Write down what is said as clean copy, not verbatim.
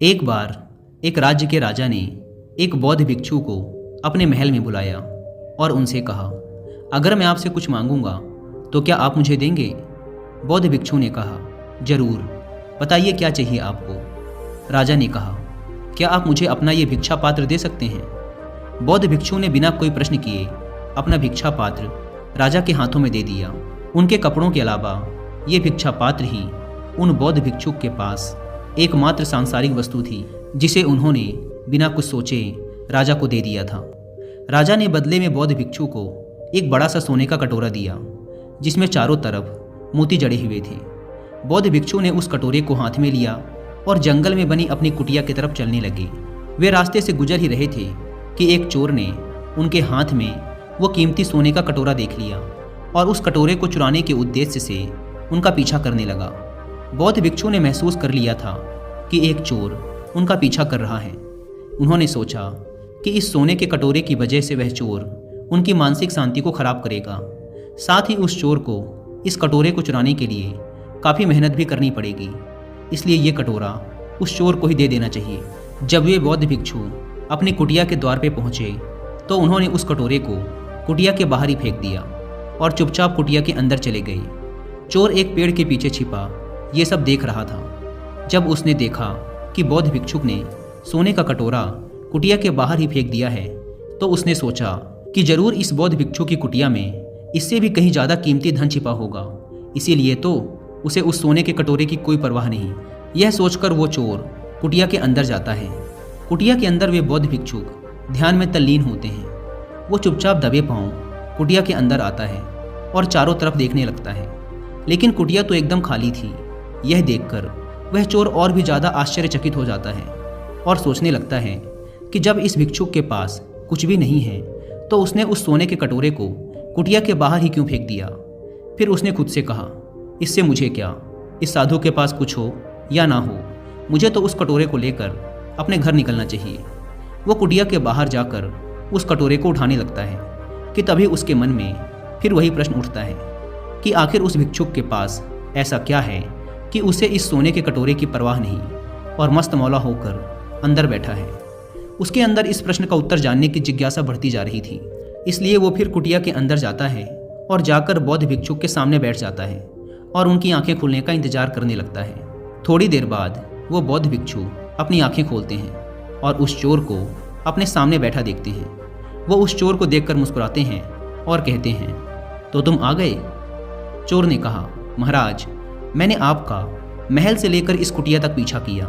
एक बार एक राज्य के राजा ने एक बौद्ध भिक्षु को अपने महल में बुलाया और उनसे कहा, अगर मैं आपसे कुछ मांगूंगा तो क्या आप मुझे देंगे? बौद्ध भिक्षु ने कहा, जरूर, बताइए क्या चाहिए आपको। राजा ने कहा, क्या आप मुझे अपना ये भिक्षा पात्र दे सकते हैं? बौद्ध भिक्षु ने बिना कोई प्रश्न किए अपना भिक्षा पात्र राजा के हाथों में दे दिया। उनके कपड़ों के अलावा ये भिक्षा पात्र ही उन बौद्ध भिक्षुक के पास एकमात्र सांसारिक वस्तु थी जिसे उन्होंने बिना कुछ सोचे राजा को दे दिया था। राजा ने बदले में बौद्ध भिक्षु को एक बड़ा सा सोने का कटोरा दिया जिसमें चारों तरफ मोती जड़े हुए थे। बौद्ध भिक्षु ने उस कटोरे को हाथ में लिया और जंगल में बनी अपनी कुटिया की तरफ चलने लगे। वे रास्ते से गुजर ही रहे थे कि एक चोर ने उनके हाथ में वो कीमती सोने का कटोरा देख लिया और उस कटोरे को चुराने के उद्देश्य से उनका पीछा करने लगा। बौद्ध भिक्षु ने महसूस कर लिया था कि एक चोर उनका पीछा कर रहा है। उन्होंने सोचा कि इस सोने के कटोरे की वजह से वह चोर उनकी मानसिक शांति को खराब करेगा। साथ ही उस चोर को इस कटोरे को चुराने के लिए काफ़ी मेहनत भी करनी पड़ेगी, इसलिए ये कटोरा उस चोर को ही दे देना चाहिए। जब वे बौद्ध भिक्षु अपनी कुटिया के द्वार पे पहुँचे तो उन्होंने उस कटोरे को कुटिया के बाहर ही फेंक दिया और चुपचाप कुटिया के अंदर चले गए। चोर एक पेड़ के पीछे छिपा ये सब देख रहा था। जब उसने देखा कि बौद्ध भिक्षुक ने सोने का कटोरा कुटिया के बाहर ही फेंक दिया है तो उसने सोचा कि जरूर इस बौद्ध भिक्षु की कुटिया में इससे भी कहीं ज़्यादा कीमती धन छिपा होगा, इसीलिए तो उसे उस सोने के कटोरे की कोई परवाह नहीं। यह सोचकर वो चोर कुटिया के अंदर जाता है। कुटिया के अंदर वे बौद्ध भिक्षुक ध्यान में तल्लीन होते हैं। वो चुपचाप दबे पांव कुटिया के अंदर आता है और चारों तरफ देखने लगता है, लेकिन कुटिया तो एकदम खाली थी। यह देखकर वह चोर और भी ज़्यादा आश्चर्यचकित हो जाता है और सोचने लगता है कि जब इस भिक्षुक के पास कुछ भी नहीं है तो उसने उस सोने के कटोरे को कुटिया के बाहर ही क्यों फेंक दिया। फिर उसने खुद से कहा, इससे मुझे क्या, इस साधु के पास कुछ हो या ना हो, मुझे तो उस कटोरे को लेकर अपने घर निकलना चाहिए। वो कुटिया के बाहर जाकर उस कटोरे को उठाने लगता है कि तभी उसके मन में फिर वही प्रश्न उठता है कि आखिर उस भिक्षुक के पास ऐसा क्या है कि उसे इस सोने के कटोरे की परवाह नहीं और मस्त मौला होकर अंदर बैठा है। उसके अंदर इस प्रश्न का उत्तर जानने की जिज्ञासा बढ़ती जा रही थी, इसलिए वो फिर कुटिया के अंदर जाता है और जाकर बौद्ध भिक्षुक के सामने बैठ जाता है और उनकी आंखें खुलने का इंतजार करने लगता है। थोड़ी देर बाद वो बौद्ध भिक्षु अपनी आंखें खोलते हैं और उस चोर को अपने सामने बैठा देखते हैं। वो उस चोर को देखकर मुस्कुराते हैं और कहते हैं, तो तुम आ गए? चोर ने कहा, महाराज, मैंने आपका महल से लेकर इस कुटिया तक पीछा किया,